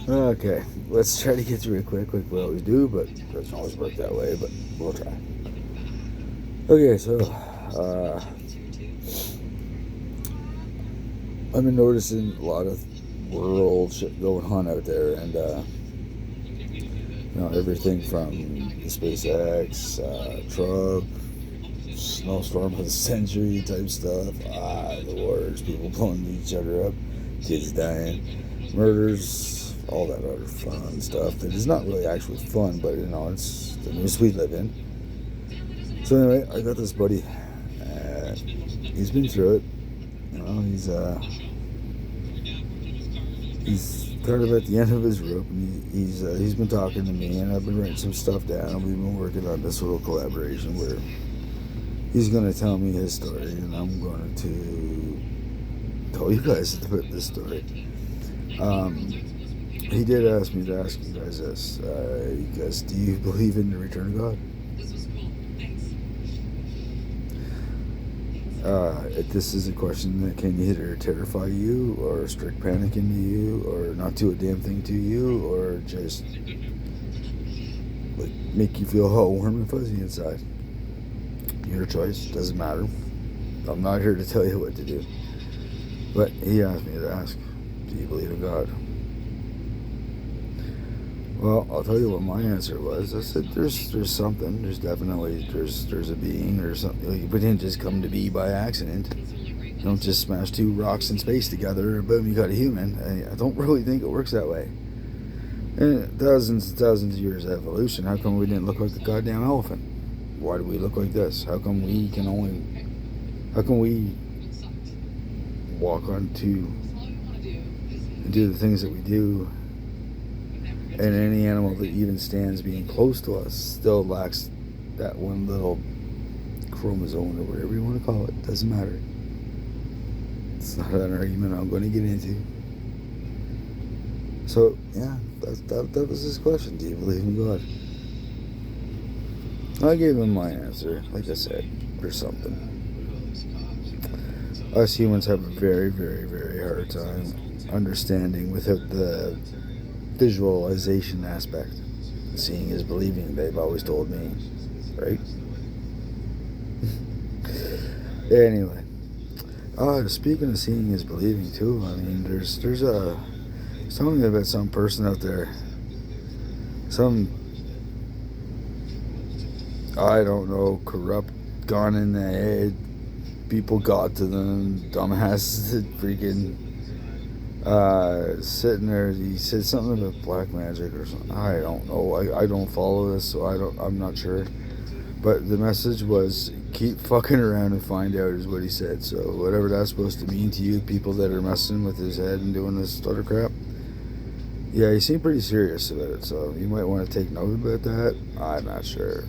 Okay, let's try to get through it quick, we always do, but it doesn't always work that way, but we'll try. Okay, so, I've been noticing a lot of world shit going on out there, and, everything from the SpaceX, Trump, snowstorm of the century type stuff, the wars, people blowing each other up, kids dying, murders, all that other fun stuff that is not really actually fun, but it's the news we live in. So anyway, I got this buddy. He's been through it. He's kind of at the end of his rope, and he's been talking to me, and I've been writing some stuff down, and we've been working on this little collaboration where he's going to tell me his story, and I'm going to tell you guys this story. He did ask me to ask you guys this. You guys, do you believe in the return of God? This is a question that can either terrify you, or strike panic into you, or not do a damn thing to you, or just like make you feel all warm and fuzzy inside. Your choice, doesn't matter. I'm not here to tell you what to do. But he asked me to ask, do you believe in God? Well, I'll tell you what my answer was. I said, there's something. There's definitely, there's a being or something. We didn't just come to be by accident. You don't just smash two rocks in space together and boom, you got a human. I don't really think it works that way. And thousands and thousands of years of evolution, how come we didn't look like the goddamn elephant? Why do we look like this? How come we walk on two and do the things that we do, and any animal that even stands being close to us still lacks that one little chromosome, or whatever you want to call it? Doesn't matter. It's not an argument I'm going to get into. So yeah, that was his question. Do you believe in God? I gave him my answer. Like I said, there's something. Us humans have a very, very, very hard time understanding without the visualization aspect. Seeing is believing, they've always told me, right? Anyway, speaking of seeing is believing too, I mean, there's something about some person out there, some, I don't know, corrupt, gone in the head, people got to them, dumbasses that freaking sitting there. He said something about black magic or something. I don't know. I don't follow this, so I'm not sure. But the message was, keep fucking around and find out, is what he said. So whatever that's supposed to mean to you, people that are messing with his head and doing this other crap. Yeah, he seemed pretty serious about it, so you might want to take note about that. I'm not sure.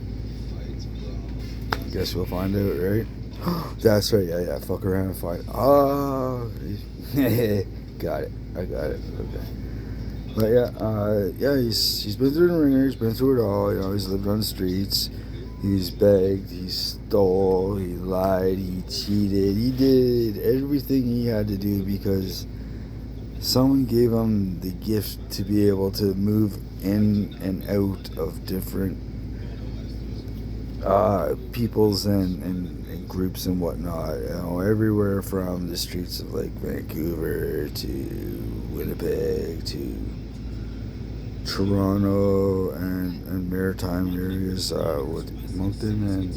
Guess we'll find out, right? That's right. Yeah. Fuck around and find. Oh, got it. I got it. Okay. But yeah. He's been through the ringer. He's been through it all. He's lived on the streets. He's begged. He stole. He lied. He cheated. He did everything he had to do because someone gave him the gift to be able to move in and out of different peoples and groups and whatnot, everywhere from the streets of like Vancouver to Winnipeg to Toronto and maritime areas with Moncton and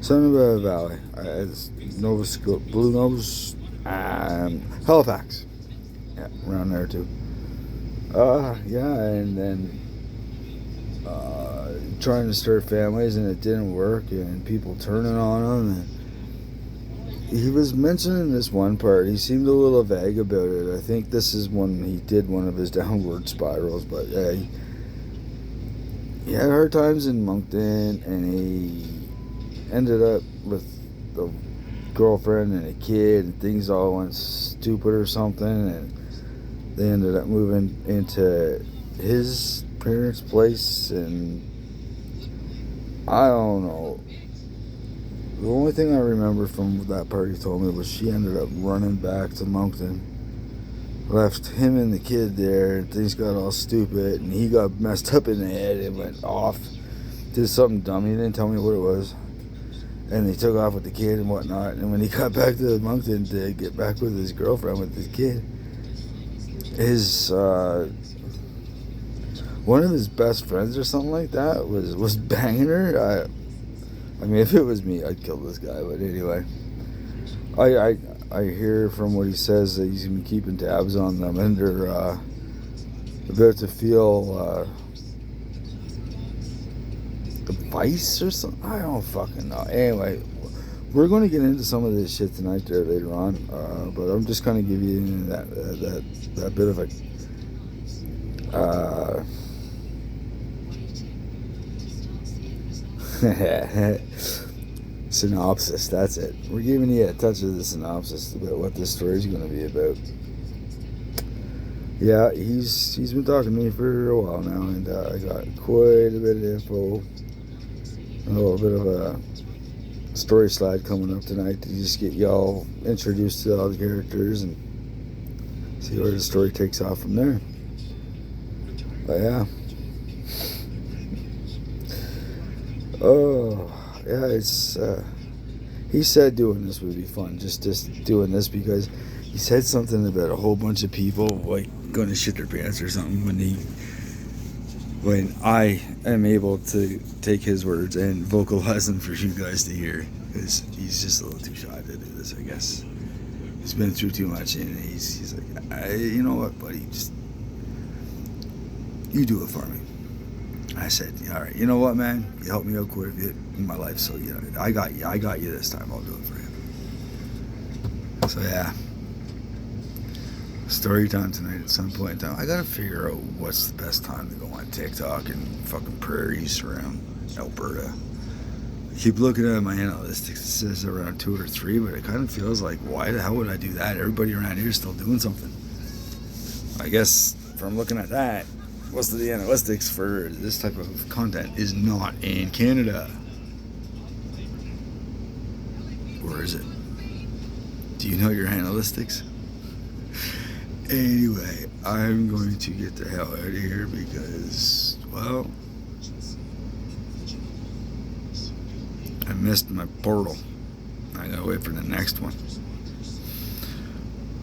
Sunnyvale Valley, Nova Scotia, Blue Nose, Halifax, yeah, around there too. And then trying to start families, and it didn't work, and people turning on him. And he was mentioning this one part. He seemed a little vague about it. I think this is when he did one of his downward spirals. But yeah, he had hard times in Moncton, and he ended up with a girlfriend and a kid, and things all went stupid or something, and they ended up moving into his parents' place, and I don't know. The only thing I remember from what that party told me was she ended up running back to Moncton, left him and the kid there, and things got all stupid, and he got messed up in the head and went off, did something dumb. He didn't tell me what it was, and they took off with the kid and whatnot. And when he got back to Moncton to get back with his girlfriend, with his kid, his one of his best friends or something like that was banging her. I mean, if it was me, I'd kill this guy. But anyway, I hear from what he says that he's been keeping tabs on them, and they're about to feel the vice or something. I don't fucking know. Anyway, we're going to get into some of this shit tonight there later on, but I'm just going to give you that bit of a synopsis. That's it. We're giving you a touch of the synopsis about what this story is going to be about. Yeah, he's been talking to me for a while now, and I got quite a bit of info, a little bit of a story slide coming up tonight to just get y'all introduced to all the characters and see where the story takes off from there. But yeah. Oh, yeah, it's he said doing this would be fun, just doing this, because he said something about a whole bunch of people like going to shit their pants or something when I am able to take his words and vocalize them for you guys to hear, because he's just a little too shy to do this, I guess. He's been through too much, and he's like, you know what, buddy, just you do it for me. I said, all right, you know what, man? You helped me out quite a bit in my life, so you know, I got you this time. I'll do it for you. So yeah, story time tonight at some point in time. I gotta figure out what's the best time to go on TikTok and fucking prairies around Alberta. I keep looking at my analytics. It says around 2 or 3, but it kind of feels like, why the hell would I do that? Everybody around here is still doing something. I guess from looking at that, most of the analytics for this type of content is not in Canada. Or is it? Do you know your analytics? Anyway, I'm going to get the hell out of here because, well, I missed my portal. I gotta wait for the next one.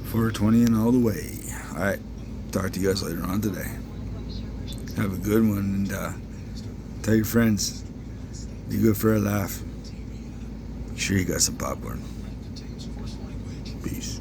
420 and all the way. Alright, talk to you guys later on today. Have a good one, and tell your friends. Be good for a laugh. Make sure you got some popcorn. Peace.